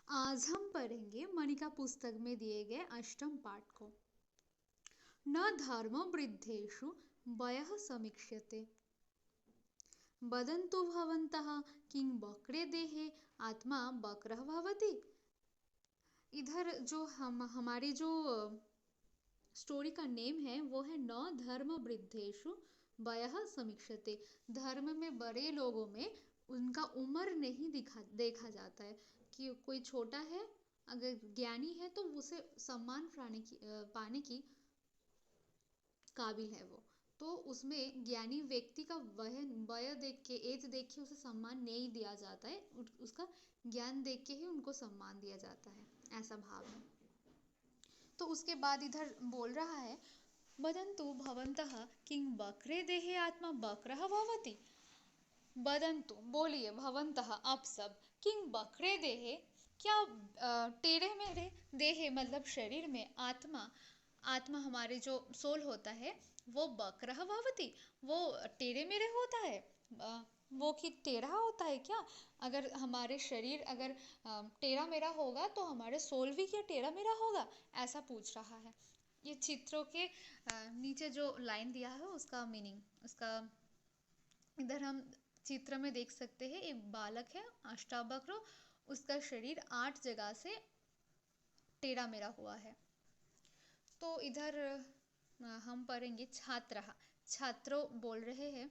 आज हम पढ़ेंगे मणिका पुस्तक में दिए गए अष्टम पाठ को। न धर्म वृद्धेषु वयः समीक्ष्यते वदन्तु भवन्तः किं वक्रे देहे आत्मा वक्रः भवति। इधर जो हमारी जो स्टोरी का नेम है वो है न धर्म वृद्धेषु वयः समीक्ष्यते। धर्म में बड़े लोगों में उनका उम्र नहीं देखा जाता है कि कोई छोटा है, अगर ज्ञानी है तो उसे सम्मान पाने की काबिल है वो। तो उसमें ज्ञानी व्यक्ति का वय देख के, एज देख के उसे सम्मान नहीं दिया जाता है, उसका ज्ञान देख के ही उनको सम्मान दिया जाता है, ऐसा भाव है। तो उसके बाद इधर बोल रहा है वदन्तु भवन्तः किं वक्रे देहे आत्मा वक्रः भवति। वदन्तु बोलिए, भवन्तः आप सब, किं वक्रे देहे क्या टेढ़े मेढ़े, देहे मतलब शरीर में, आत्मा हमारे जो सोल होता है वो वक्रः भवति, वो टेढ़े मेढ़े होता है। वो कि टेढ़ा होता है क्या? अगर हमारे शरीर अगर टेढ़ा मेढ़ा होगा तो हमारे सोल भी क्या टेढ़ा मेढ़ा होगा, ऐसा पूछ रहा है। ये चित्रों के नीचे जो लाइन दिया है उसका मीनिंग, उसका इधर हम चित्र में देख सकते हैं। एक बालक है अष्टावक्र, उसका शरीर 8 जगह से टेढ़ा मेढ़ा हुआ है। तो इधर हम पढ़ेंगे छात्रः। छात्रों बोल रहे हैं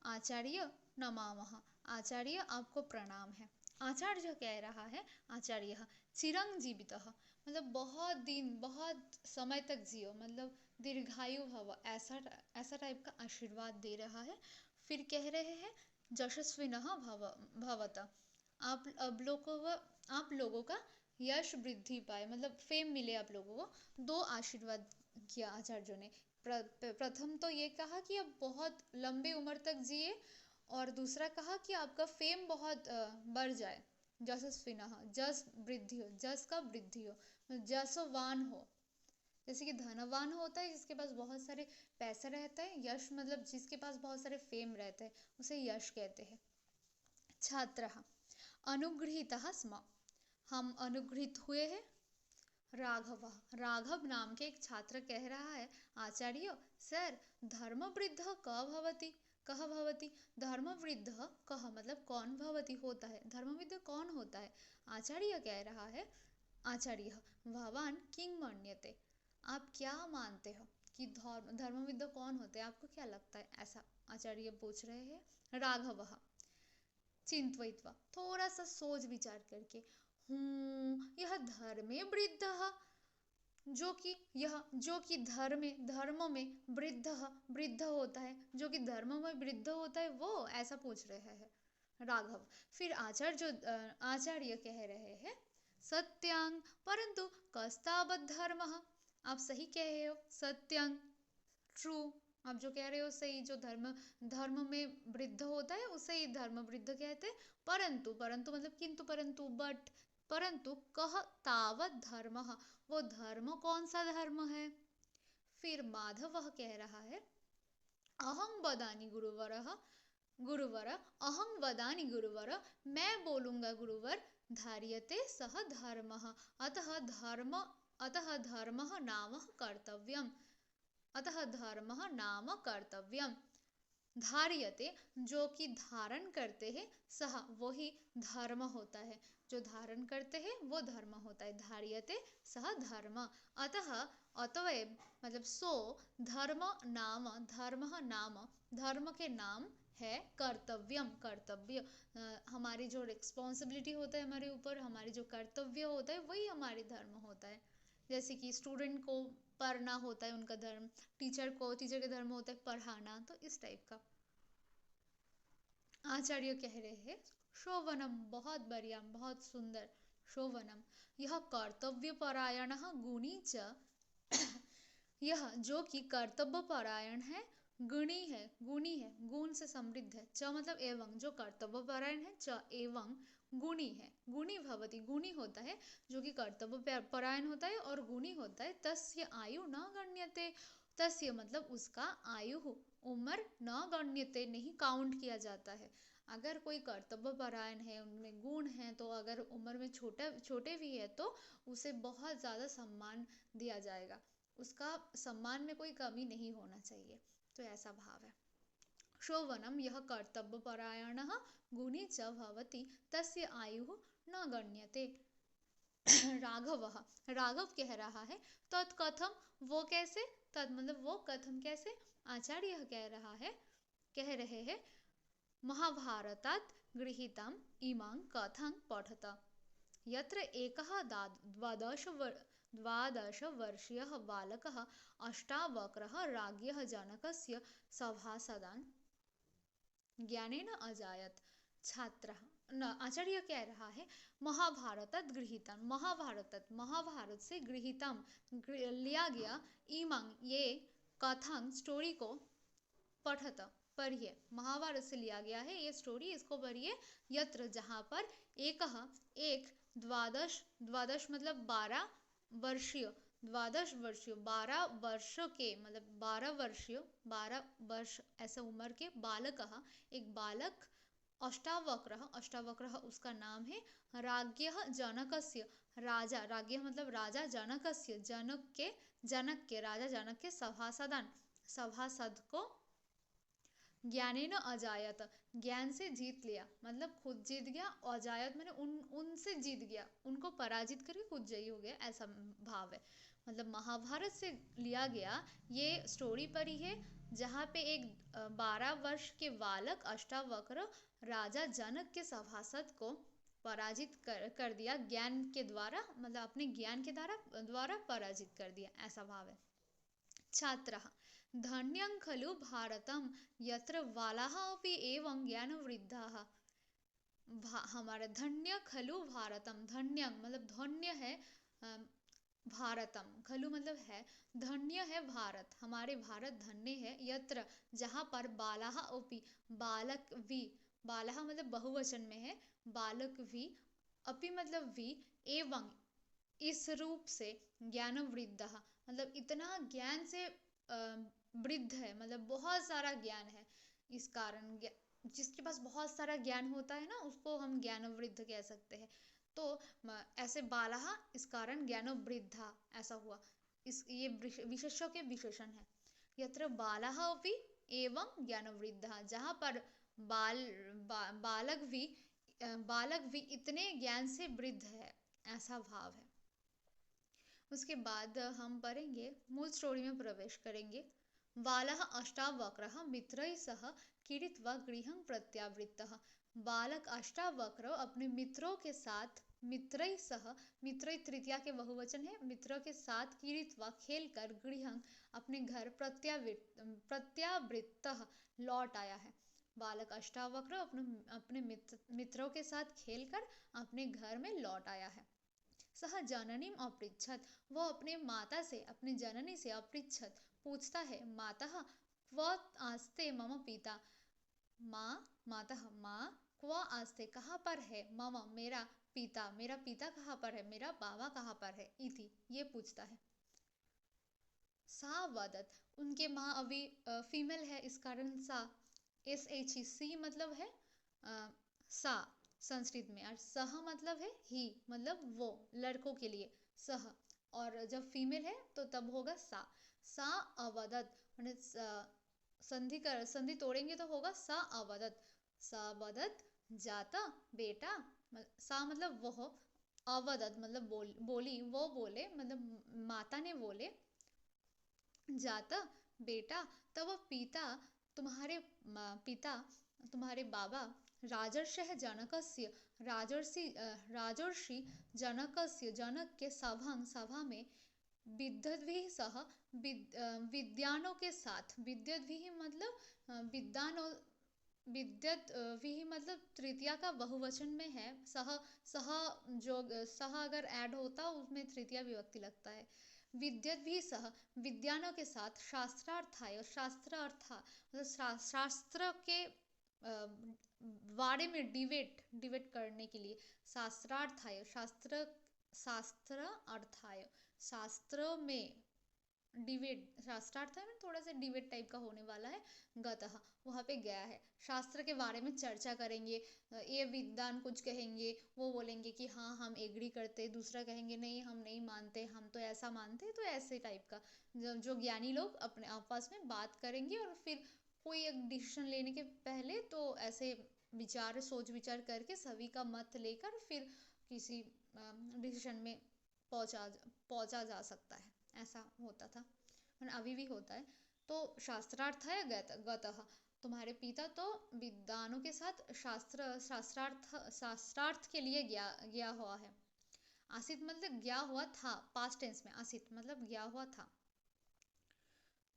आचार्य नमामः, आचार्य आपको प्रणाम है। आचार्य कह रहा है आचार्य चिरंजीवितः मतलब बहुत दिन बहुत समय तक जियो, मतलब दीर्घायु भव, ऐसा टाइप का आशीर्वाद दे रहा है। फिर कह रहे हैं यशस्विनः भवत, आप लोगों का यश वृद्धि पाए, मतलब फेम मिले आप लोगों को। 2 आशीर्वाद किया आचार्यों ने। प्रथम तो ये कहा कि आप बहुत लंबे उम्र तक जिए, और दूसरा कहा कि आपका फेम बहुत बढ़ जाए। यशस्विनः जस वृद्धि हो, जस का वृद्धि हो, जसवान हो, जैसे कि धनवान होता है जिसके पास बहुत सारे पैसा रहता है, यश मतलब जिसके पास बहुत सारे फेम रहते हैं उसे यश कहते हैं। छात्रः अनुगृहीतः स्म, हम अनुगृहित हुए हैं। राघव नाम के एक छात्र कह रहा है आचार्य सर धर्मवृद्धः कः भवति। धर्मवृद्धः कः मतलब कौन भवति होता है, धर्मवृद्ध कौन होता है। आचार्य कह रहा है आचार्य भवान किं मन्यते, आप क्या मानते हो कि धर्मविद्ध कौन होते हैं, आपको क्या लगता है, ऐसा आचार्य पूछ रहे हैं। राघवः चिंतयित्वा थोड़ा सा सोच विचार करके, यह धर्मे वृद्धः, जो कि धर्म में वृद्ध होता है, जो कि धर्म में वृद्ध होता है वो, ऐसा पूछ रहे हैं राघव। फिर आचार्य कह रहे हैं सत्यांग परंतु कस्तावत् धर्मः, आप सही कह रहे हो, सत्यांग ट्रू, आप जो कह रहे हो सही, जो धर्म में वृद्ध होता है उसे ही धर्म वृद्ध कहते हैं। परंतु मतलब किंतु परंतु, बट परंतु कह तावत् धर्मः, वो धर्म कौन सा धर्म है। फिर माधव कह रहा है अहं वदानि गुरुवर अहं वदानि गुरुवर, मैं बोलूंगा गुरुवर, धार्यते सह धर्मः, अतः धर्मः नाम कर्तव्यम, अतः धर्मः नाम कर्तव्यम। धार्यते जो कि धारण करते हैं, सह वही धर्म होता है, जो धारण करते हैं वो धर्म होता है। धार्यते सह धर्म, अतएव मतलब सो धर्मः नाम, धर्म के नाम है कर्तव्य। हमारी जो रिस्पॉन्सिबिलिटी होता है हमारे ऊपर, हमारी जो कर्तव्य होता है वही हमारी धर्म होता है। जैसे कि स्टूडेंट को पढ़ना होता है उनका धर्म, टीचर के धर्म होता है पढ़ाना, तो इस टाइप का। आचार्य कह रहे हैं शोभनम, बहुत बढ़िया बहुत सुंदर, शोभनम यह कर्तव्य परायणः गुणी च, यह जो कि कर्तव्य परायण है, गुणी है गुण से समृद्ध है, च मतलब एवं, जो कर्तव्य परायण है, च एवं गुणी है, गुणी भवति गुणी होता है, जो कि कर्तव्य परायण होता है और गुणी होता है। तस्य आयु न गण्यते, तस्य मतलब उसका आयु उम्र न गण्यते नहीं काउंट किया जाता है। अगर कोई कर्तव्य परायण है, उनमें गुण हैं, तो अगर उम्र में छोटा छोटे भी है तो उसे बहुत ज़्यादा सम्मान दिया जाएगा, उसका सम्मान में कोई कमी नहीं होना चाहिए। तो ऐसा भाव है। शोभनम यह कर्तव्यपरायणः गुणी च भवति तस्य आयुः न गण्यते। राघवः, राघव कह रहा है, तत्कथम, वो कैसे, तत् मतलब वो, कथम कैसे, आचार्य कह रहा है, कह रहे हैं, महाभारतात् गृहीतम् इमां कथां पठत यत्र एकः द्वादशवर्षीयः बालकः अष्टावक्रः राज्ञः जनकस्य सभासदान् ज्ञानेन अजायत। छात्रः, न, आचार्य कह रहा है, महाभारतत गृहीतम, महाभारत से गृहीतम लिया गया, इमंग ये, कथांग स्टोरी को, पठत पढ़िए, महाभारत से लिया गया है ये स्टोरी, इसको पढ़िए, यत्र जहाँ पर, एक द्वादश, द्वादश मतलब 12 वर्षीय, द्वादश वर्षीय 12 वर्ष के मतलब 12 वर्षीय, 12 वर्ष ऐसा उम्र के बालक, एक बालक, अष्टावक्रः, अष्टावक्रः उसका नाम है, राज्ञः जनकस्य, राजा, राज्ञः मतलब राजा, जनकस्य जनक के राजा जनक के सभासदान, सभासद को, ज्ञानेन अजायत, ज्ञान से जीत लिया, मतलब खुद जीत गया, अजायत मैंने उनसे जीत गया, उनको पराजित करके खुद जयी हो गया, ऐसा भाव है। मतलब महाभारत से लिया गया ये स्टोरी पढ़ी है, जहाँ पे एक 12 वर्ष के बालक अष्टावक्र राजा जनक के सभासद को पराजित कर दिया, ज्ञान के द्वारा, मतलब अपने ज्ञान के द्वारा पराजित कर दिया, ऐसा भाव है। छात्रः, धन्यं खलु भारतम यत्र बालाः अपि एवं ज्ञानवृद्धाः। हमारा धन्य खलु भारतम, धन्य मतलब धन्य है, भारतम, खलु मतलब है, धन्य है भारत, हमारे भारत धन्य है, यत्र जहाँ पर बालाः अपि, बालक भी, बालाः मतलब बहुवचन में है, बालक भी, अपि मतलब भी, एवं इस रूप से, ज्ञान वृद्धः मतलब इतना ज्ञान से वृद्ध है, मतलब बहुत सारा ज्ञान है, इस कारण जिसके पास बहुत सारा ज्ञान होता है ना, उसको हम ज्ञान वृद्ध कह सकते हैं। तो ऐसे बालः इस कारण ज्ञान वृद्धा ऐसा हुआ, इस ये विशेषण के विशेषण है। यत्र बालः अपि एवं ज्ञान वृद्धा, जहाँ पर बालक भी इतने ज्ञान से वृद्ध है, ऐसा भाव है। उसके बाद हम पढ़ेंगे, मूल स्टोरी में प्रवेश करेंगे। बालः अष्टावक्रः मित्रैः सह क्रीडित्वा गृहं प्रत्यावृत्तः। बालक अष्टावक्र अपने मित्रों के साथ, मित्रैः सह, मित्रैः तृतीया के बहुवचन है, मित्रों के साथ क्रीडित्वा खेलकर, गृहं अपने घर, प्रत्यावृत्तः लौट आया है। बालक अष्टावक्र अपने मित्रों के साथ खेलकर अपने घर में लौट आया है। सह जननीम अपृच्छत, वो अपने माता से, अपने जननी से अपृच्छत पूछता है, मातः क्व आस्ते मम पिता, मातः माँ, क्व आस्ते कहाँ पर है, मम मेरा पिता कहाँ पर है, मेरा बाबा कहाँ पर है, इति ये पूछता है। सा वदत, उनके माँ अभी फीमेल है, इस कारण सा, SHE मतलब है सा संस्कृत में, और सह मतलब है ही, मतलब वो, लड़कों के लिए सह, और जब फीमेल है तो तब होगा सा अवदत, संधि तोड़ेंगे तो होगा सा अवदत, सा वदत जाता बेटा, सा मतलब वो, अवदत मतलब बोली, वो बोले, मतलब माता ने बोले, जाता बेटा, तब तुम्हारे पिता, तुम्हारे बाबा, राजर्षः जनकस्य, राजर्षि जनकस्य, जनक के सभा में, विद्वद्भिः सह, विद्वानों के साथ, विद्वद्भिः मतलब विद्वद्भिः मतलब तृतीया का बहुवचन में है, सह अगर ऐड होता उसमें तृतीया विभक्ति लगता है। विद्वद्भिः सह, विद्वानों के साथ, शास्त्रार्थाय, मतलब शास्त्र के बारे में डिबेट करने के लिए, शास्त्रार्थाय, शास्त्र अर्थाय, शास्त्र में डिबेट, शास्त्रार्थ है थोड़ा सा डिबेट टाइप का होने वाला है। गतः वहाँ पे गया है, शास्त्र के बारे में चर्चा करेंगे। ये विद्वान कुछ कहेंगे, वो बोलेंगे कि हाँ हम एग्री करते, दूसरा कहेंगे नहीं हम नहीं मानते, हम तो ऐसा मानते, तो ऐसे टाइप का जो ज्ञानी लोग अपने आपस में बात करेंगे। और फिर कोई एक डिसीजन लेने के पहले तो ऐसे विचार सोच विचार करके सभी का मत लेकर फिर किसी डिसीजन में पहुंचा पहुंचा जा सकता है। ऐसा होता था और अभी भी होता है। तो शास्त्रार्थ है गतः, तुम्हारे पिता तो विद्वानों के साथ शास्त्रार्थ के लिए गया हुआ है। आसित मतलब गया हुआ था, पास्ट टेंस में आसित मतलब गया हुआ था।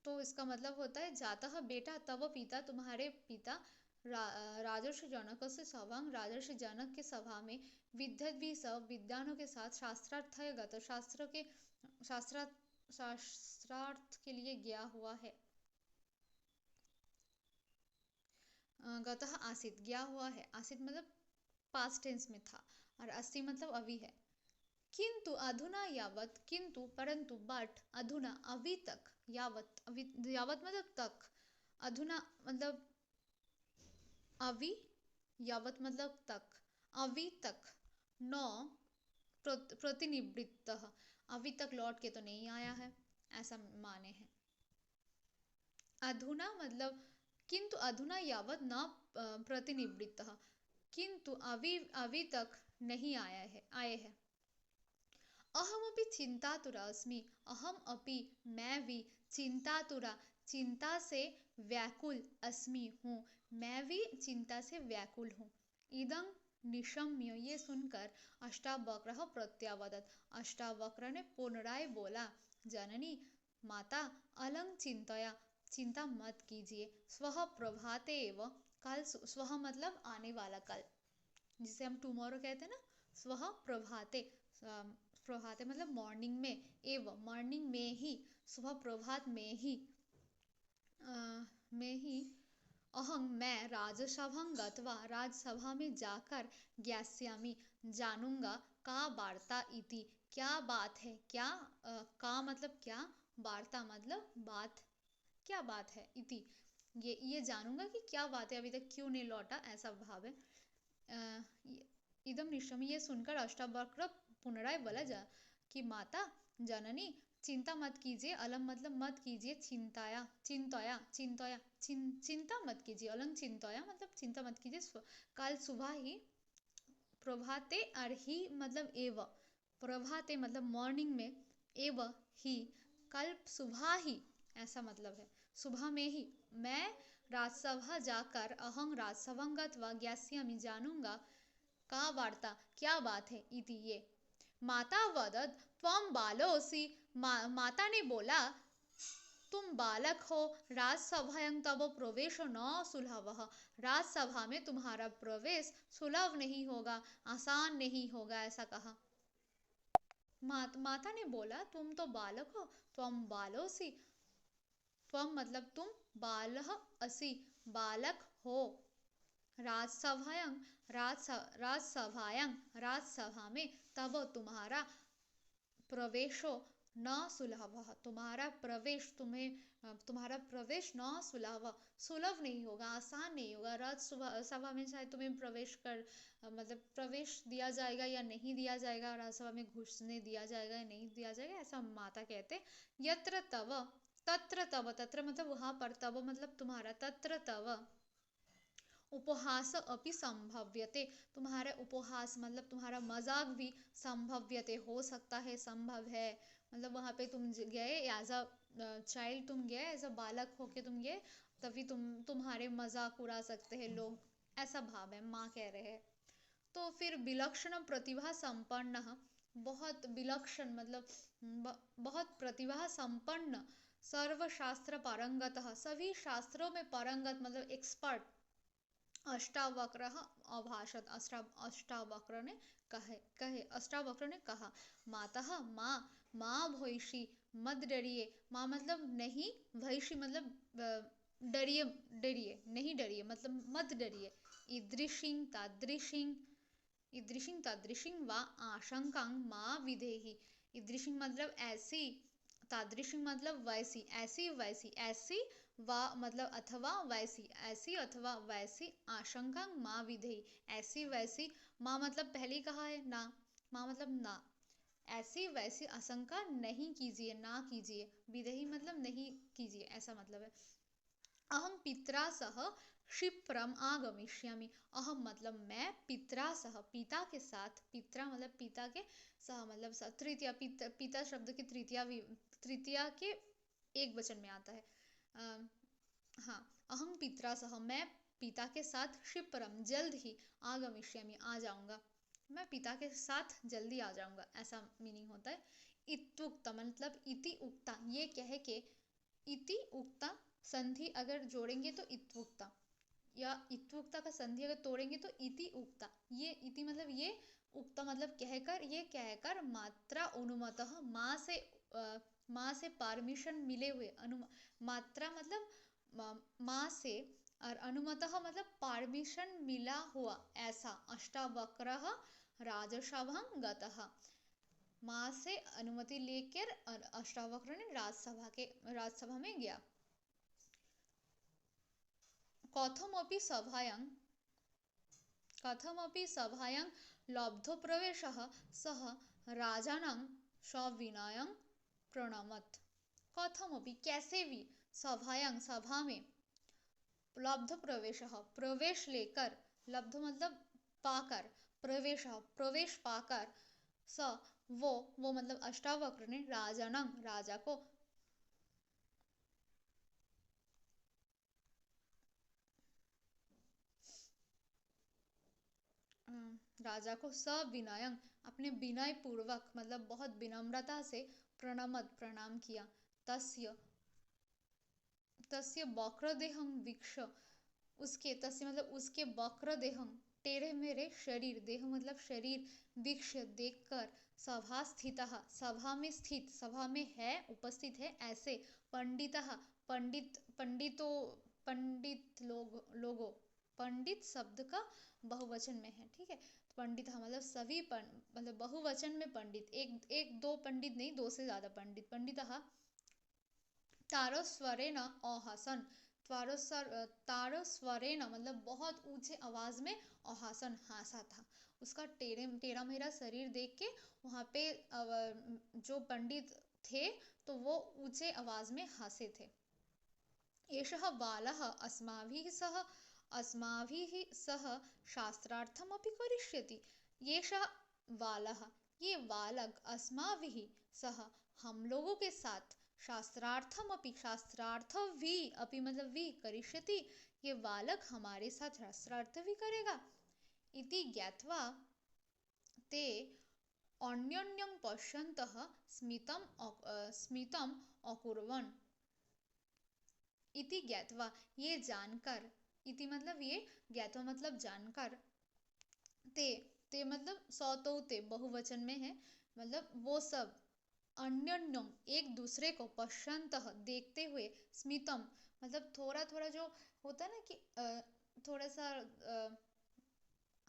तो इसका मतलब होता है जातः बेटा तब पिता, तुम्हारे पिता राजर्षि जनक से सभांग, राजर्षि जनक के सभा में विद्यार्थी सब विद्वानों के साथ शास्त्रार्थ गत, शास्त्रार्थ के लिए गया हुआ है। गतः आसित गया हुआ है, आसित मतलब पास्ट टेंस में था, और अस्ति मतलब अभी है। किंतु अधुना यावत, किंतु परंतु, बट अधुना अभी तक, यावत अभी, यावत मतलब तक, अधुना मतलब अभी, यावत मतलब तक, अभी तक, नौ प्रतिनिवृत्त, अभी तक लौट के तो नहीं आया है, ऐसा माने हैं। अधुना मतलब किंतु अधुना यावत न प्रतिनिवृत्त, किंतु अभी अभी तक नहीं आए हैं। अहमपि चिंतातुरा अस्मि, अहम अपि मैं भी, चिंतातुरा चिंता से व्याकुल, अस्मि हूँ मैं भी चिंता से व्याकुल हूँ। इदं निशम्य ये सुनकर अष्टावक्र प्रत्यावदत, अष्टावक्र ने पुनराय बोला, जननी माता अलंग चिंतया, चिंता मत कीजिए, स्वः प्रभाते एव, कल, स्वः मतलब आने वाला कल, जिसे हम टुमारो कहते हैं ना, स्वः प्रभाते, प्रभाते मतलब मॉर्निंग में, एवं मॉर्निंग में ही, सुबह प्रभात में ही अहं मैं राजसभां गत्वा, राजसभा में जाकर, ज्ञास्यामि जानूंगा, का वार्ता इति क्या बात है, क्या का मतलब क्या, वार्ता मतलब बात, क्या बात है, इति ये जानूंगा कि क्या बात है, अभी तक क्यों नहीं लौटा, ऐसा भाव है। इदम निशम ये सुनकर अष्टावक्र पुनराय बोला जा कि माता जननी चिंता मत कीजिए, अलम मतलब मत कीजिए, चिंताया चिंतया चिंतया चिंता मत कीजिए, अलंग चिंतया मतलब चिंता मत कीजिए, कल सुबह ही, प्रभाते और ही मतलब एव, प्रभाते मतलब मॉर्निंग में, एव ही कल सुबह ही, ऐसा मतलब है सुबह में ही, मैं राजसभा जाकर, अहं राजसभा गत्वा ज्ञास्यामि जानूंगा, का वार्ता क्या बात है, इति ये। माता वदत त्वं बालोऽसि, माता ने बोला तुम बालक हो, राजसभायां तब प्रवेश न सुलभः, राजसभा में तुम्हारा प्रवेश सुलभ नहीं होगा, आसान नहीं होगा, ऐसा कहा। माता ने बोला तुम तो बालक हो, त्वं बालोऽसि, त्वं मतलब तुम, बालः असि बालक हो, राजसभायां राजसभा में, तब तुम्हारा प्रवेशो न सुलभ, तुम्हारा प्रवेश तुम्हारा प्रवेश न सुलभ, सुलभ नहीं होगा, आसान नहीं होगा, राजसभा में शायद तुम्हें प्रवेश कर मतलब प्रवेश दिया जाएगा या नहीं दिया जाएगा, राजसभा में घुसने दिया जाएगा या नहीं दिया जाएगा, ऐसा माता कहते। यत्र तव, तत्र तव, तत्र मतलब वहाँ पर, तव मतलब तुम्हारा, तत्र तव उपहास अपि संभव्यते, तुम्हारे उपहास मतलब तुम्हारा मजाक भी, संभव्यते हो सकता है, संभव है, मतलब वहाँ पे तुम गए एज अ चाइल्ड, तुम गए एज अ बालक होके तुम गए, तभी तुम्हारे मजाक उड़ा सकते हैं लोग, ऐसा भाव है, माँ कह रहे हैं। तो फिर विलक्षण प्रतिभा संपन्न, बहुत विलक्षण मतलब बहुत प्रतिभा संपन्न, सर्वशास्त्र पारंगत, सभी शास्त्रों में पारंगत मतलब एक्सपर्ट, अष्टावक्र अभाषत, अष्टावक्र ने अष्टावक्र ने कहा, मातः माँ भैषी मत डरिए, माँ मतलब नहीं, भैषी मतलब डरिए डरिए नहीं डरिए मतलब मत डरिए, ईदृशिं तादृशिं, ईदृशिं तादृशिं वा आशंकां माँ विधेहि, ईदृशिं मतलब ऐसी, तादृशी मतलब वैसी, ऐसी वैसी, ऐसी वा मतलब अथवा वैसी, ऐसी अथवा वैसी आशंका माँ विधेयी, ऐसी वैसी, माँ मतलब पहले ही कहा है ना, माँ मतलब ना, ऐसी वैसी आशंका नहीं कीजिए, ना कीजिए, विधेयी मतलब नहीं कीजिए, ऐसा मतलब है। अहम पित्रा सह क्षिप्रम आगमिष्यामि, अहम मतलब मैं, पित्रा सह पिता के साथ, पित्रा मतलब पिता के, सह मतलब तृतीया, पिता शब्द की तृतीया तृतीया के एक वचन में आता है। हाँ, अहम पित्रा सह मैं पिता के साथ, क्षिप्रम जल्द ही, आगमिष्यामि आ जाऊंगा, मैं पिता के साथ जल्दी आ जाऊंगा, ऐसा मीनिंग होता है। इत्युक्ता मतलब इति उक्ता, ये कह के, इति उक्ता संधि अगर जोड़ेंगे तो इत्युक्ता, या इत्युक्ता का संधि अगर तोड़ेंगे तो इति उक्ता, ये इति मतलब ये, उक्ता मतलब कहकर, ये कहकर मात्रा अनुमतः माँ से परमिशन मिले हुए, मात्रा मतलब माँ से, और अनुमतः मतलब परमिशन मिला हुआ, ऐसा अष्टावक्रः राजसभां गतः, माँ से अनुमति लेकर अष्टावक्र ने राजसभा में गया। कथमपि सभायां लब्धो प्रवेशः सः राजानं सविनयं प्रणमत्। कथमपि कैसे भी, सभा में, लब्ध प्रवेशः प्रवेश लेकर, लब्ध मतलब पाकर, प्रवेश पाकर, स वो मतलब अष्टावक्र ने राजानं राजा को, सविनयं अपने विनय पूर्वक मतलब बहुत विनम्रता से, प्रणमत प्रणाम किया। तस्य तस्य वक्रदेहं वीक्ष्य, उसके, तस्य मतलब उसके, वक्रदेहं टेढ़े मेढ़े शरीर, देह मतलब शरीर, वीक्ष्य देखकर, सभा स्थितः सभा में स्थित, सभा में है, उपस्थित है, ऐसे, पंडितः पंडित लोगों, पंडित शब्द का बहुवचन में है, ठीक है, पंडित मतलब सभी, मतलब बहुवचन में पंडित, एक दो पंडित नहीं, दो से ज्यादा पंडित, पंडितः तारस्वरेण औहासन, तारस्वरेण मतलब बहुत ऊंचे आवाज में, औहासन हासा था, उसका टेढ़ा मेढ़ा शरीर देख के वहाँ पे जो पंडित थे तो वो ऊंचे आवाज में हंसे थे। एषः बालः अस्माभिः सह शास्त्रार्थमपि करिष्यति, एषः बालः ये बालक, अस्माभिः सह हम लोगों के साथ, शास्त्रार्थ भी, अपि मतलब भी, करिष्यति ये बालक हमारे साथ शास्त्रार्थ भी करेगा। इति ज्ञात्वा ते अन्योन्यं पश्यन्तः स्मितम् अकुर्वन्। इति ज्ञात्वा ये जानकर, इति मतलब ये, ज्ञात्वा मतलब जानकर, ते मतलब सौतो ते बहुवचन में है, मतलब वो सब, अन्योन्यम एक दूसरे को, पश्यन्तः देखते हुए, स्मितम मतलब थोड़ा थोड़ा जो होता है ना कि थोड़ा सा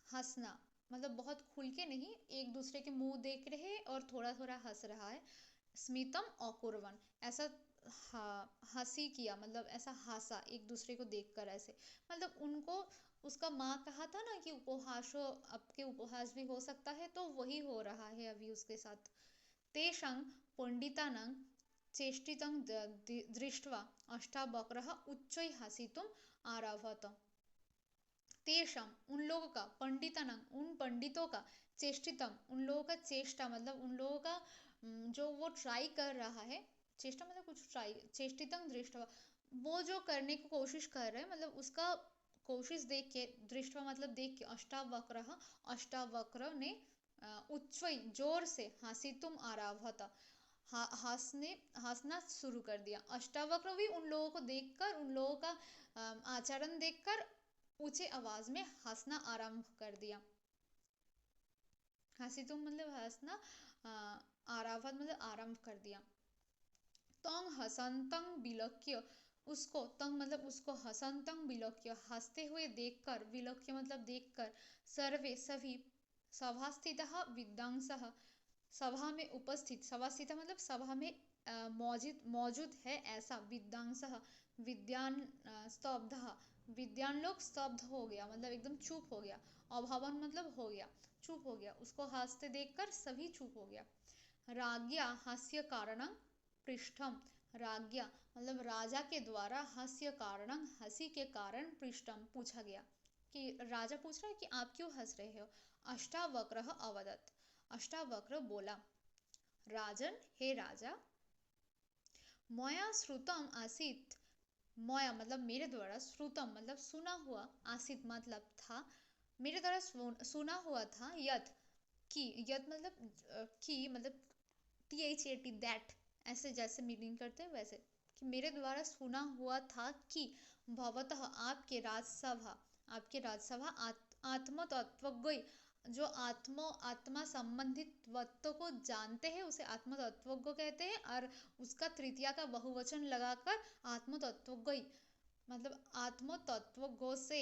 हंसना, मतलब बहुत खुल के नहीं, एक दूसरे के मुंह देख रहे और थोड़ा थोड़ा हंस रहा है, स्मितम अकुर्वन ऐसा, हंसी किया मतलब ऐसा हंसा एक दूसरे को देखकर, ऐसे मतलब उनको, उसका माँ कहा था ना कि उपहास हो, आपके उपहास भी हो सकता है, तो वही हो रहा है अभी उसके साथ। तेषां पंडितानां चेष्टितं दृष्ट्वा अष्टावक्रः उच्चैः हसितुम् आरभत। तेषां उन लोगों का, पंडितानां उन पंडितों का, चेष्टितम उन लोगों का, चेष्टा मतलब उन लोगों का जो वो ट्राई कर रहा है, चेष्टा मतलब कुछ ट्राई, चेष्टितम दृष्टवा वो जो करने की कोशिश कर रहे हैं, मतलब उसका कोशिश देख के, दृष्टवा मतलब देख के, अष्टावक्र ने उच्चई जोर से, हंसितुम आरभत हंसना शुरू कर दिया। अष्टावक्र भी उन लोगों को देखकर, उन लोगों का आचरण देखकर ऊंचे आवाज में हंसना आरंभ कर दिया। हंसितुम मतलब हंसना, आरभत मतलब आरंभ कर दिया। तंग हसंतं विलोक्य, उसको, तंग मतलब उसको, हसंतं विलोक्य हंसते हुए देखकर, विलोक्य मतलब देखकर, सर्वे सभी, सभास्थितः विद्वांसः सभा में उपस्थित, सभास्थित मतलब सभा में मौजूद मौजूद है ऐसा, विद्यांसः विद्यान स्तब्धः, विद्वान लोग स्तब्ध हो गया मतलब एकदम चुप हो गया, अभवन मतलब हो गया, चुप हो गया, उसको हंसते देखकर सभी चुप हो गया। राज्ञा हास्य कारणं पृष्ठम, राज्ञा मतलब राजा के द्वारा हास्य कारणं हंसी के कारण पृष्ठम पूछा गया, कि राजा पूछ रहा है कि आप क्यों हंस रहे हो। अष्टावक्रः अवदत्, अष्टावक्र बोला, राजन हे राजा, मया श्रुतम आसीत्, मया मतलब मेरे द्वारा, श्रुतम मतलब सुना हुआ, आसीत मतलब था, मेरे द्वारा सुना हुआ था, यत कि, यत मतलब कि मतलब THAT दैट, ऐसे जैसे मीनिंग करते हैं वैसे, कि मेरे द्वारा सुना हुआ था कि भवतः आपके राजसभा, आपके राजसभा आत्मतत्वज्ञ, जो आत्मा संबंधित तत्व को जानते हैं उसे आत्मतत्वज्ञ कहते हैं, और उसका तृतीया का बहुवचन लगाकर आत्मतत्वज्ञ मतलब आत्मतत्वज्ञ से,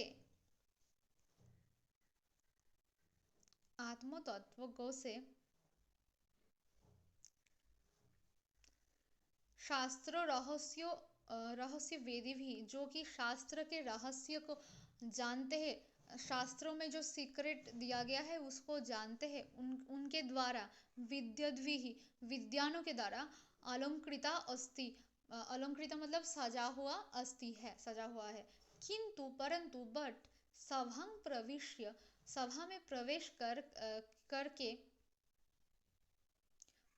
आत्मतत्वज्ञ से शास्त्र रहस्यों, रहस्य वेदी भी, जो कि शास्त्र के रहस्य को जानते हैं, शास्त्रों में जो सीक्रेट दिया गया है उसको जानते हैं, उनके द्वारा विद्यद्भिः विद्वानों के द्वारा अलंकृता अस्ति, अलंकृता मतलब सजा हुआ, अस्ति है सजा हुआ है, किंतु परंतु बट सभां प्रविश्य, सभा में प्रवेश करके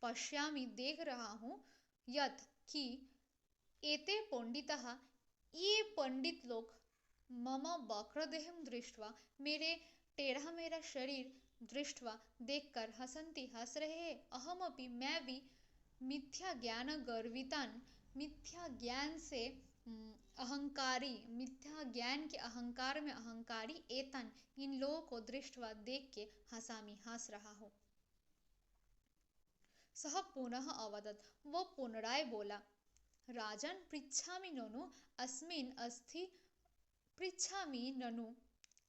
पश्यामि देख रहा हूँ, यत कि एते पंडितः, ये पंडित लोग, मम वक्रदेहं दृष्ट्वा मेरे टेढ़ा मेरा शरीर दृष्ट्वा देखकर हसन्ति हंस रहे हैं, अहमपि मैं भी मिथ्या ज्ञान गर्वितान, मिथ्या ज्ञान से अहंकारी, मिथ्या ज्ञान के अहंकार में अहंकारी, एतन इन लोगों को दृष्ट्वा देख के हंसामी हंस रहा हूँ। सह पुनः अवदत्, वो पुनराय बोला, राजन पृच्छामि ननु अस्मिन् अस्ति, पृच्छामि ननु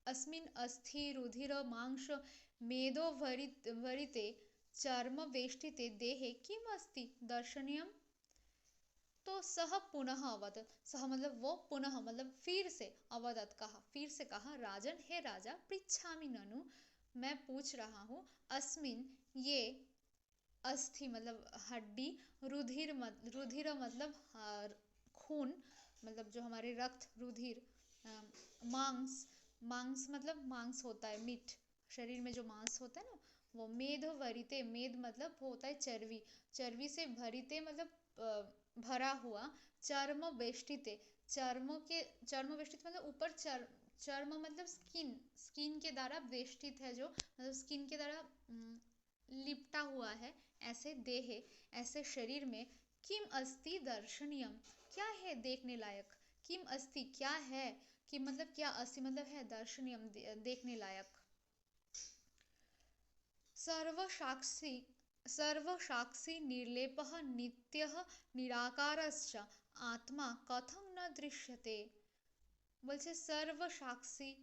अस्मिन् अस्थि रुधिर मांस मेदो भरिते चर्म वेष्टिते देहे किम अस्ति दर्शनीयम। तो सह पुनः अवदत्, सह मतलब वो, पुनः मतलब फिर से, अवदत् कहा, फिर से कहा, राजन हे राजा, पृच्छामि ननु मैं पूछ रहा हूँ, अस्मिन ये, अस्थि मतलब हड्डी, रुधिर मतलब खून, मतलब जो हमारे रक्त रुधिर, मांस, मांस मतलब मांस होता है मीट, शरीर में जो मांस होता है ना वो, मेद भरिते, मेद मतलब होता है चर्बी, चर्बी से भरिते मतलब भरा हुआ, चर्म वेष्टिते, चर्म वेष्टित मतलब ऊपर चर्म मतलब स्किन, स्किन के द्वारा वेष्टित है जो, मतलब स्किन के द्वारा लिपटा हुआ है, ऐसे देहे, ऐसे शरीर में, किम अस्ति दर्शनीयम क्या है देखने लायक, किम अस्ति क्या है, कि मतलब क्या, अस्ति मतलब है, दर्शनीयम देखने लायक। सर्वसाक्षी, सर्वसाक्षी निर्लेपः नित्यः निराकारश्च आत्मा कथं न दृश्यते, बोलছে सर्वसाक्षी,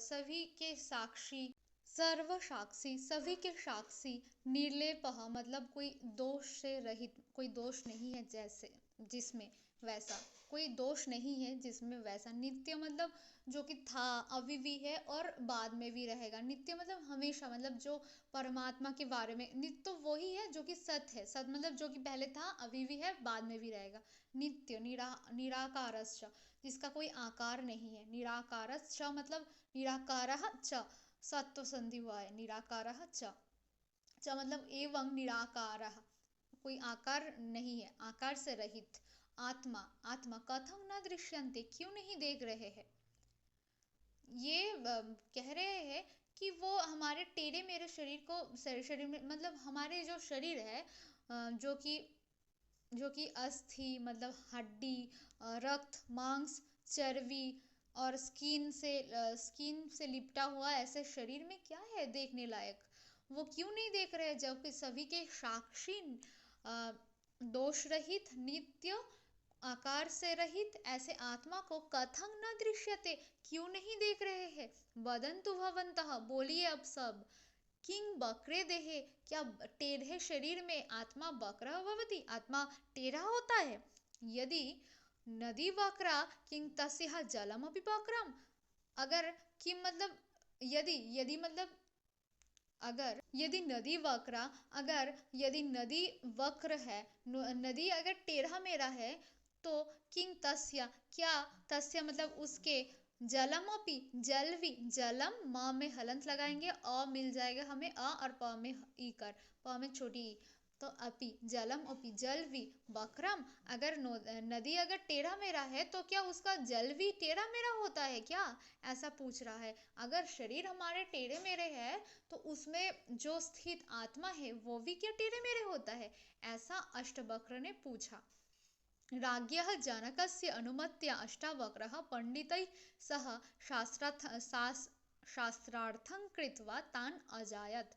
सभी के साक्षी, सर्वसाक्षी सभी के साक्षी, निर्लेपः मतलब कोई दोष से रहित, कोई दोष नहीं है जैसे जिसमें, वैसा कोई दोष नहीं है जिसमें वैसा, नित्य मतलब जो कि था, अभी भी है और बाद में भी रहेगा, नित्य मतलब हमेशा, मतलब जो परमात्मा के बारे में, नित्य तो वही है जो कि सत्य है, सत्य मतलब जो कि पहले था, अभी भी है, बाद में भी रहेगा, नित्य निराकारश्च जिसका कोई आकार नहीं है, निराकारश्च मतलब निराकारः च, सत्व संधि हुआ है, निराकारः च, च मतलब एवं निराकारः, कोई आकार नहीं है, आकार से रहित, आत्मा, आत्मा कथं न दृश्यन्ते क्यों नहीं देख रहे हैं, ये कह रहे हैं कि वो हमारे टेढ़े मेरे शरीर को, शरीर में मतलब हमारे जो शरीर है, जो कि अस्थि मतलब हड्डी, रक्त मांस चर्बी और स्किन से लिपटा हुआ ऐसे शरीर में क्या है देखने लायक, वो क्यों नहीं देख रहे, जबकि सभी के साक्षी, दोष रहित, नित्य, आकार से रहित ऐसे आत्मा को कथं न दृश्यते क्यों नहीं देख रहे हैं, वदन्तु भवन्तः बोलिए अब सब, किंग बक्रे देहे, क्या टेढ़े शरीर में आत्मा वक्रः भवति, आत्मा टेढ़ा होता है। यदि नदी वक्रा किंग तस्यः जलमपि वक्रम, अगर कि मतलब यदि यदि मतलब अगर यदि नदी वक्रा, अगर यदि नदी वक्र है, नदी अगर टेढ़ा मेढ़ा है, तो किंग तस्य, क्या तस्य मतलब उसके, जलमपि जल भी, जलम म में हलंत लगाएंगे, अ मिल जाएगा हमें अ, और प में ई कर, प में छोटी ई, तो अपि जलम अपि जल भी वक्रम, अगर नदी अगर टेढ़ा मेढ़ा है तो क्या उसका जल भी टेढ़ा मेढ़ा होता है क्या, ऐसा पूछ रहा है। अगर शरीर हमारे टेढ़े मेढ़े है तो उसमें जो स्थित आत्मा है वो भी क्या टेढ़े मेढ़े होता है, ऐसा अष्टवक्र ने पूछा। राज्ञः जनकस्य अनुमत्या अष्टावक्रः पंडितैः सह शास्त्रार्थं कृत्वा तान् अजायत।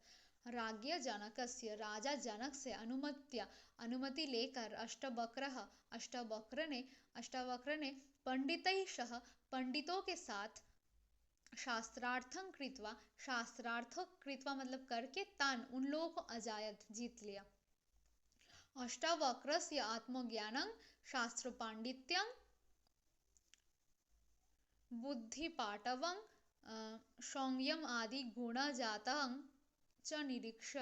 राज्ञ जनकस्य, राजा जनक से अनुमत्या, अनुमति लेकर अष्टावक्र ने पंडितैः सह, पंडितों के साथ, शास्त्रार्थं कृत्वा, शास्त्रार्थ कृत्वा मतलब करके, तान उन लोगों को अजायत जीत लिया। अष्टावक्रस्य आत्मज्ञानं शास्त्रपाण्डित्यं बुद्धिपाटवं संयम आदि गुणजातं च निरीक्ष्य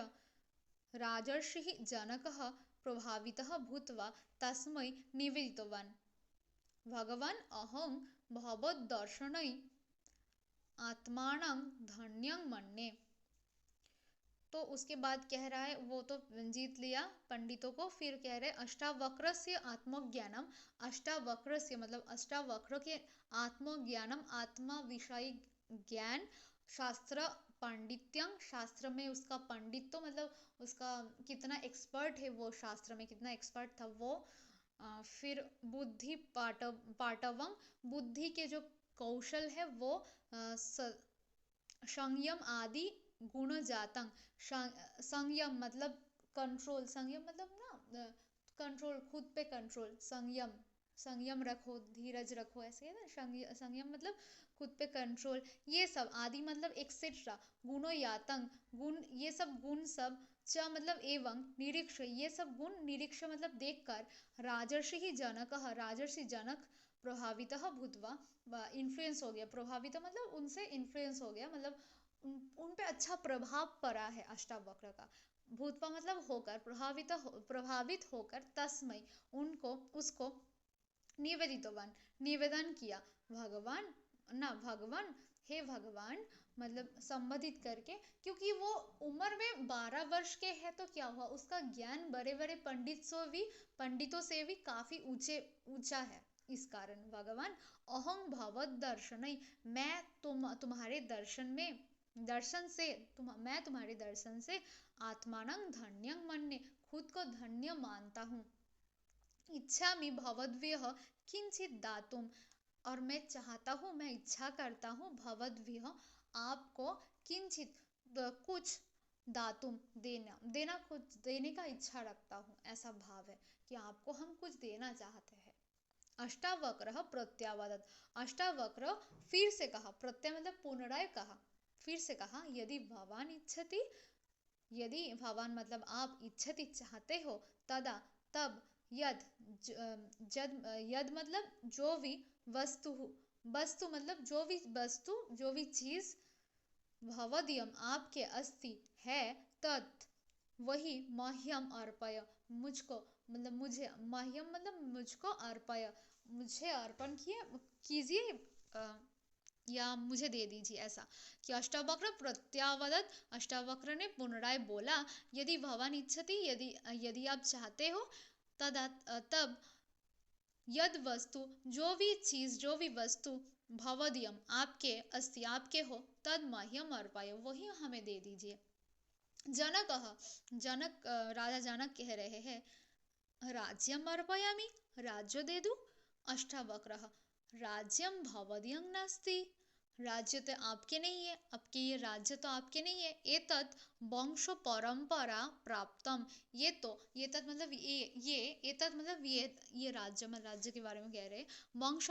राजर्षिः जनकः प्रभावितः भूत्वा तस्मै निवेदितवान्, भगवान् अहं भवद्दर्शनै आत्मानं धन्यं मन्ये। तो उसके बाद कह रहा है, वो तो जीत लिया पंडितों को, फिर कह रहे अष्टावक्रस्य आत्मज्ञानम, अष्टावक्रस्य मतलब अष्टावक्र के आत्मज्ञानम, आत्मा विषयी ज्ञान, शास्त्र पांडित्यं, शास्त्र में उसका पंडित्य मतलब उसका कितना एक्सपर्ट है, वो शास्त्र में कितना एक्सपर्ट था वो, फिर बुद्धि पाटवं, बुद्धि के जो कौशल है वो, संयम आदि गुण जातंग, संयम मतलब कंट्रोल, संयम मतलब ना कंट्रोल, खुद पे कंट्रोल, संयम, संयम रखो, धीरज रखो, ऐसे है ना, संयम मतलब खुद पे कंट्रोल, ये सब आदि मतलब एक्सेट्रा, गुणो यातंग, गुण, ये सब गुण सब, च मतलब एवं, निरीक्ष, ये सब गुण निरीक्ष मतलब देखकर, राजर्षि ही जनक, राजर्षि जनक प्रभावित भूतवा, इन्फ्लुएंस हो गया, प्रभावित मतलब उनसे इन्फ्लुएंस हो गया, मतलब उन पे अच्छा प्रभाव पड़ा है अष्टावक्र का, भूतवा मतलब होकर, प्रभावित होकर, तस्मै उनको, उसको, निवेदितवान निवेदन किया, भगवान ना भगवान, हे भगवान मतलब संबोधित करके, क्योंकि वो उम्र में 12 वर्ष के है तो क्या हुआ, उसका ज्ञान बड़े बड़े पंडितों से भी काफी ऊंचा है, इस कारण भगवान अहं भवद दर्शनै, मैं तुम्हारे दर्शन से मैं तुम्हारे दर्शन से आत्मानं धन्यं मन्ये, खुद को धन्य मानता हूँ। इच्छामि भवद्भ्यः किंचित दातुम, और मैं चाहता हूँ, मैं इच्छा करता हूँ, भवद्भ्यः आपको, किंचित कुछ, दातुम देना कुछ देने का इच्छा रखता हूँ, ऐसा भाव है कि आपको हम कुछ देना चाहते हैं। अष्टावक्रः प्रत्यावदत्, अष्टावक्र फिर से कहा, प्रत्यय मतलब पुनराय कहा, फिर से कहा, यदि भवान इच्छति, यदि भवान मतलब आप, इच्छति चाहते हो, तदा तब, यद यद मतलब जो भी, वस्तु वस्तु मतलब जो भी वस्तु, जो भी चीज, भवदीयम आपके, अस्ति है, तत् वही, मह्यम अर्पय मुझको, मतलब मुझे, मह्यम मतलब मुझको, अर्पय मुझे अर्पण कीजिए, या मुझे दे दीजिए, ऐसा कि अष्टावक्र प्रत्यावदत, अष्टावक्र ने पुनराय बोला, यदि भवान इच्छति, यदि आप चाहते हो, तदा तब, यद वस्तु जो भी चीज, जो भी वस्तु, भवदीयम आपके, अस्ति आपके हो, तद मह्यम अर्पय वही हमें दे दीजिए। जनक राजा जनक कह रहे हैं, राज्यम अर्पयामि, राज्य दे दूं, अष्टावक्रः राज्यम भवदीयं नास्ति, राज्य तो आपके नहीं है, आपके ये राज्य तो आपके नहीं है। एतत् वंश परंपरा प्राप्तम, ये तत् मतलब ये एतत् मतलब ये राज्य, मतलब राज्य के बारे में कह रहे हैं। वंश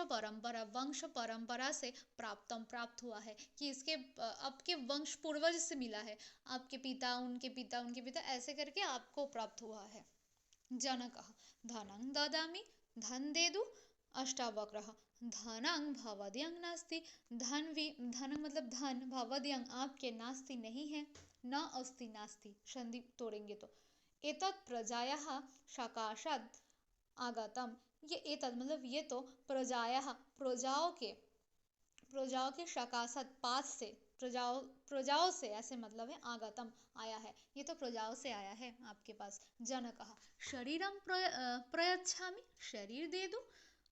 परंपरा से प्राप्तम प्राप्त हुआ है, कि इसके आपके वंश पूर्वज से मिला है, आपके पिता उनके पिता उनके पिता ऐसे करके आपको प्राप्त हुआ है। जनकः धनं ददामि, धन दे दूं। अष्टावक्रः धनं भवदीयं नास्ति, धन मतलब धन, भवदीयं आपके, नास्ति नहीं है, न अस्ति नास्ति संधि तोड़ेंगे तो। एतत् प्रजायाः सकाशात् आगतम, ये एतत् मतलब ये तो प्रजायाः प्रजाओं के सकाशत पास से, प्रजाओं से ऐसे मतलब है, आगतम आया है, ये तो प्रजाओं से आया है आपके पास। जनकः शरीरं प्रयच्छामि, शरीर दे दूं।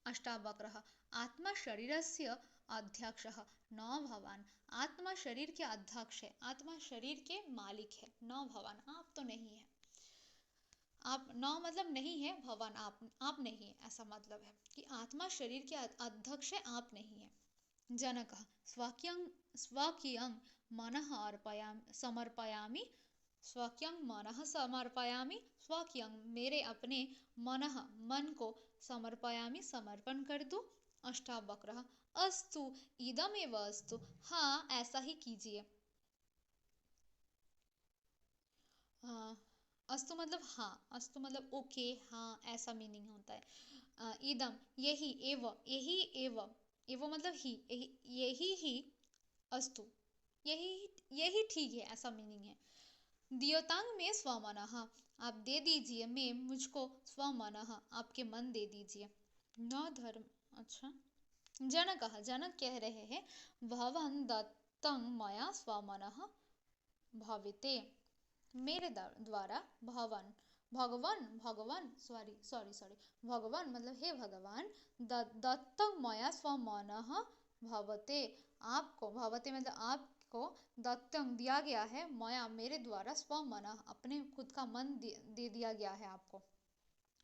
अष्टावक्रः आत्मा शरीरस्य अध्यक्षः न भवान, आत्मा शरीर के अध्यक्ष है, आत्मा शरीर के मालिक है, न भवान आप तो नहीं है। आप न मतलब नहीं है, भवान आप नहीं है, ऐसा मतलब है कि आत्मा शरीर के अध्यक्ष है, आप नहीं है। जनकः स्वकीयं मनः समर्पयामि, स्वकीयं मनः समर्पयामि, स्वकीयं मेरे अपने, मन को समर्पयामि समर्पण कर दूं। अष्टावक्रः अस्तु इदमेव अस्तु, हाँ ऐसा ही कीजिए। अस्तु मतलब हाँ, अस्तु मतलब ओके, हाँ ऐसा मीनिंग होता है। इदम यही, एव एव मतलब यही ही, अस्तु यही यही ठीक है, ऐसा मीनिंग है। दियोतांग में स्वमनः, आप दे दीजिए, मैं मुझको, स्वमनः आपके मन दे दीजिए। न धर्म, अच्छा। जनक कह रहे हैं भवन दत्तं मया स्वमनः भाविते, मेरे द्वारा भगवान सॉरी भगवान मतलब हे भगवान, दत्तं मया स्वमनः भवते, आपको, भवते मतलब आपको, दत्तं दिया गया है, मया मेरे द्वारा, स्वमनः अपने खुद का मन दे दिया गया है आपको,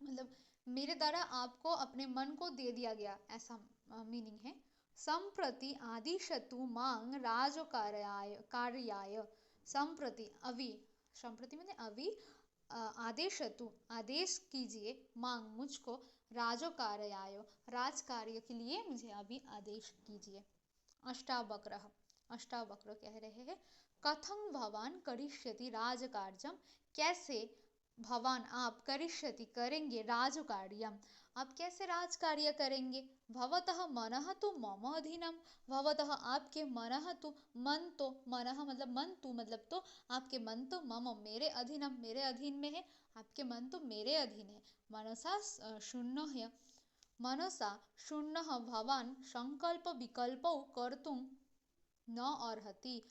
मतलब मेरे द्वारा आपको अपने मन को दे दिया गया, ऐसा मीनिंग है। संप्रति आदिशतु मांग कार्याय, संप्रति अभी, संप्रति मतलब अभी, आदेशतु आदेश कीजिए, मांग मुझको, राजो कार्याय राज कार्य के लिए मुझे अभी आदेश कीजिए। अष्टावक्रः अष्टावक्र कह रहे हैं कथं भवान करिष्यति राजकार्यम, कैसे भवान आप, करिष्यति करेंगे, राजकार्यम आप कैसे राज कार्य करेंगे। भवतः मनः तु मम अधीनम, भवतः आपके, मनः तु मन तो, मनः मतलब मन, तु मतलब तो, आपके मन तो, मम मेरे अधीनम मेरे अधीन में है, आपके मन तो मेरे अधीन है। मनसा शून्य, मनसा शून्य भवान संकल्प विकल्पौ कर्तुं न अर्हति,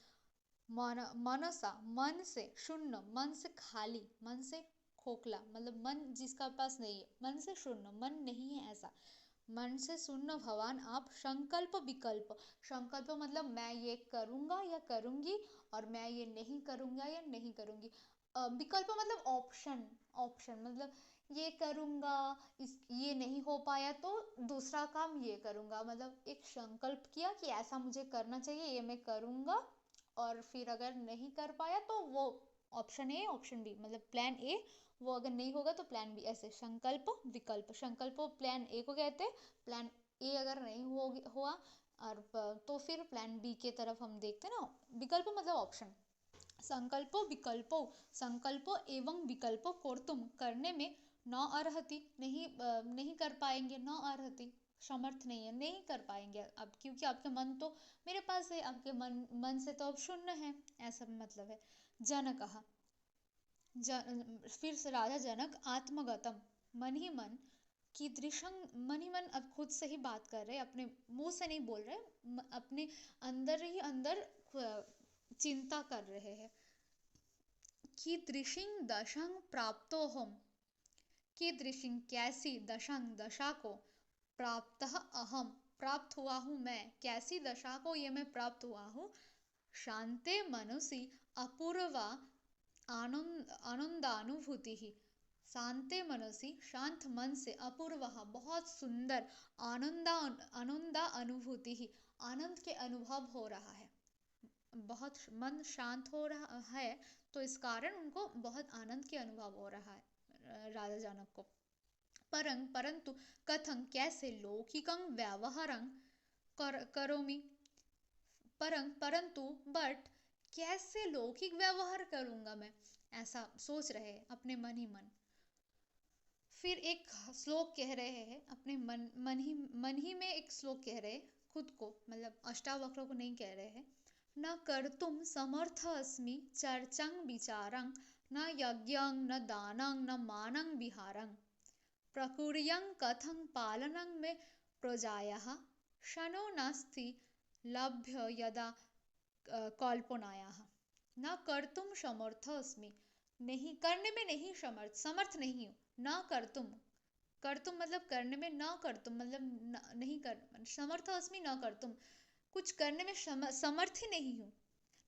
मनसा मन से, शून्य मन से खाली, मन से खोखला मतलब मन जिसका पास नहीं है, मन से शून्य मन नहीं है ऐसा, मन से शून्य भवान आप, संकल्प विकल्प, संकल्प मतलब मैं ये करूँगा या करूँगी, और मैं ये नहीं करूँगा या नहीं करूँगी। विकल्प मतलब ऑप्शन, ऑप्शन मतलब ये करूँगा, इस ये नहीं हो पाया तो दूसरा काम ये करूँगा, मतलब एक संकल्प किया कि ऐसा मुझे करना चाहिए, ये मैं करूँगा, और फिर अगर नहीं कर पाया तो वो ऑप्शन ए ऑप्शन बी मतलब प्लान ए, वो अगर नहीं होगा तो प्लान बी, ऐसे संकल्प विकल्प, संकल्प प्लान ए को कहते हैं, प्लान ए अगर नहीं हुआ और तो फिर प्लान बी के तरफ हम देखते हैं ना, विकल्प मतलब ऑप्शन। संकल्पो विकल्पो, संकल्पो एवं विकल्पो कर्तुम करने में, न अर्हति नहीं कर पाएंगे, न अर्हति समर्थ नहीं है, नहीं कर पाएंगे अब, क्योंकि आपके मन तो मेरे पास है, आपके मन से तो अब शून्य है, ऐसा मतलब है। जनकः फिर से राजा जनक आत्मगतम मन ही मन, कीदृशं मन ही मन, अब खुद से ही बात कर रहे, अपने मुंह से नहीं बोल रहे, अपने अंदर ही अंदर चिंता कर रहे हैं। कीदृशिं दशां प्राप्तोहम, कीदृशिं कैसी, दशां दशा को, प्राप्तः अहम प्राप्त हुआ हूँ मैं, कैसी दशा को ये मैं प्राप्त हुआ हूँ। शांते मनसि अपूर्वा आनंदानुभूति ही, शांते मनसि शांत मन से, अपूर्व बहुत सुंदर, आनंदा आनंदा अनुभूति ही आनंद के अनुभव हो रहा है, बहुत मन शांत हो रहा है, तो इस कारण उनको बहुत आनंद के अनुभव हो रहा है राजा जनक को। परंतु कथं कैसे लौकिकं व्यवहारं करोमि, परंतु बट कैसे लौकिक व्यवहार करूंगा मैं, ऐसा सोच रहे हैं अपने मन ही मन। फिर एक श्लोक कह रहे हैं अपने मन ही में एक श्लोक कह रहे हैं खुद को, मतलब अष्टावक्र को नहीं कह रहे हैं। न कर्तुम समर्थ अस्मि चर्चं विचारं, न यज्ञं न दानं न मानं विहारं, प्रकुर्यं कथं पालनं में प्रजायाः, शनो नास्ति लभ्य यदा कल्पनायाः। न कर्तुम समर्थ अस्मि, नहीं करने में नहीं समर्थ नहीं हूँ। न कर्तुम, कर्तुम मतलब करने में, न कर्तुम मतलब नहीं कर, समर्थ अस्मि न कर्तुम, कुछ करने में समर्थ ही नहीं हूँ।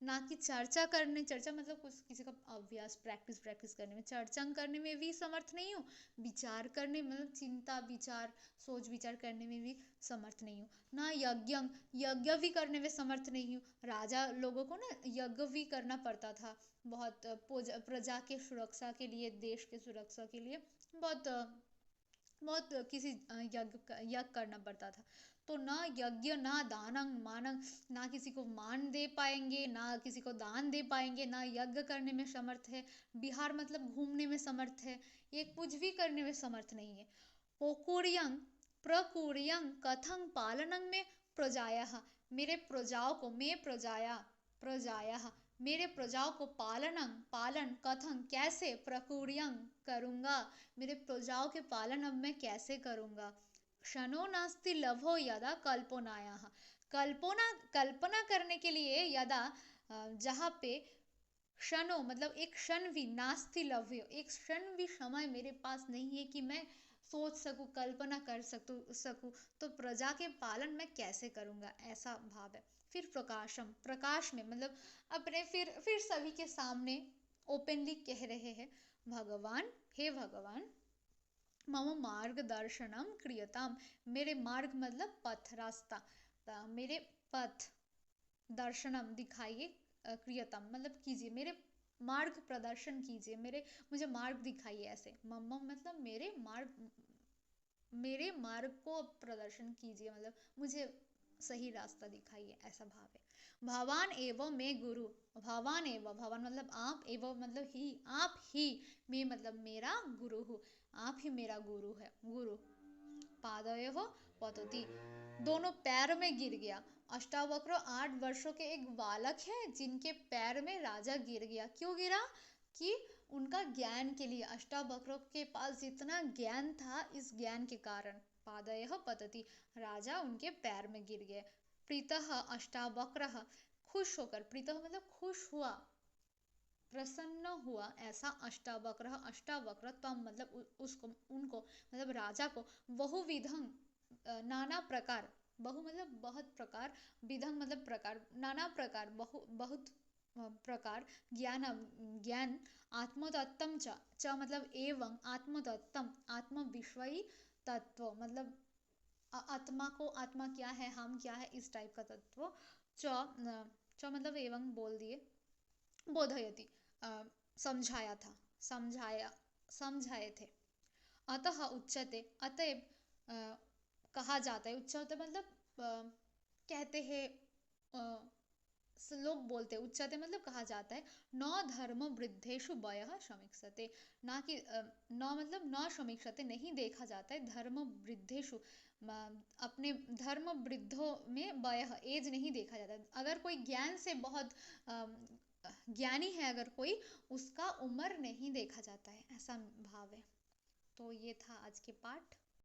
ना कि चर्चा करने, चर्चा मतलब कुछ किसी का अभ्यास प्रैक्टिस करने में, चर्चा करने में भी समर्थ नहीं हूँ, विचार करने मतलब चिंता विचार सोच विचार करने में भी समर्थ नहीं हूँ। ना यज्ञ भी करने में समर्थ नहीं हूँ। राजा लोगों को ना यज्ञ भी करना पड़ता था, बहुत प्रजा के सुरक्षा के लिए, देश के सुरक्षा के लिए बहुत बहुत किसी यज्ञ करना पड़ता था। तो ना यज्ञ ना दानं मानं, ना किसी को मान दे पाएंगे ना किसी को दान दे पाएंगे, ना यज्ञ करने में समर्थ है, बिहार मतलब घूमने में समर्थ है, ये कुछ भी करने में समर्थ नहीं है। पोकुरियं प्रकुरियं कथं पालनं में प्रजायाः, मेरे प्रजाओं को, मैं प्रजायाः मेरे प्रजाओं को पालन कथं कैसे, प्रकुर्यं करूँगा, मेरे प्रजाओं के पालन अब मैं कैसे करूँगा। क्षणो नास्ति लभो यदा कल्पनायाः, कल्पना करने के लिए यदा जहाँ पे, क्षणों मतलब एक क्षण भी, नास्ति लभ्यो एक क्षण भी समय मेरे पास नहीं है कि मैं सोच सकूं, कल्पना कर सकूं, तो प्रजा के पालन मैं कैसे करूँगा, ऐसा भाव है। फिर प्रकाशम, प्रकाश में मतलब अपने फिर सभी के सामने ओपनली कह रहे हैं, भगवान हे भगवान, मम मार्गदर्शनम क्रियताम, मेरे मार्ग मतलब पथ रास्ता, मेरे पथ दर्शनम दिखाइए, क्रियताम मतलब कीजिए, मेरे मार्ग प्रदर्शन कीजिए, मुझे मार्ग दिखाइए ऐसे। मम मतलब मेरे मार्ग को प्रदर्शन कीजिए, मतलब मुझे सही रास्ता दिखाइए, ऐसा भाव है। भवान एवं मैं गुरु, भवान मतलब आप, एवं मतलब ही, आप ही, मैं मतलब मेरा गुरु हूँ, आप ही मेरा गुरु है, गुरु। पादयोः पतति, दोनों पैर में गिर गया। अष्टावक्र 8 वर्षों के एक बालक है जिनके पैर में राजा गिर गया। क्यों गिरा? कि उनका ज्ञान के लिए, अष्टावक्रों के पास जितना ज्ञान था, इस ज्ञान के कारण पादयः पतति, राजा उनके पैर में गिर गए। प्रीतः अष्टावक्रः, खुश होकर, प्रीतः मतलब खुश हुआ, प्रसन्न हुआ, ऐसा अष्टावक्र तम मतलब उसको, उनको मतलब राजा को, बहुविधं नाना प्रकार, बहु मतलब बहुत प्रकार, विधं मतलब प्रकार, नाना प्रकार, बहुत प्रकार, ज्ञान आत्मतत्त्वं च मतलब एवं आत्मतत्त्वं, आत्मविषयी तत्व मतलब आत्मा को, आत्मा क्या है, हम क्या है, इस टाइप का तत्व, मतलब एवं बोल दिए, बोधयति समझाया था, समझाए थे। अतः उच्यते, अतएव कहा जाता है, उच्यते मतलब कहते हैं, लोग बोलते हैं, उच्यते मतलब कहा जाता है, न धर्म वृद्धेषु वयः समीक्षते, ना कि न मतलब न समीक्षते नहीं देखा जाता है, धर्म वृद्धेषु अपने धर्म वृद्धों में वयः एज नहीं देखा जाता है। अगर कोई ज्ञान से बहुत ज्ञानी है, अगर कोई, उसका उम्र नहीं देखा जाता है, ऐसा भाव है। तो ये था आज के पाठ।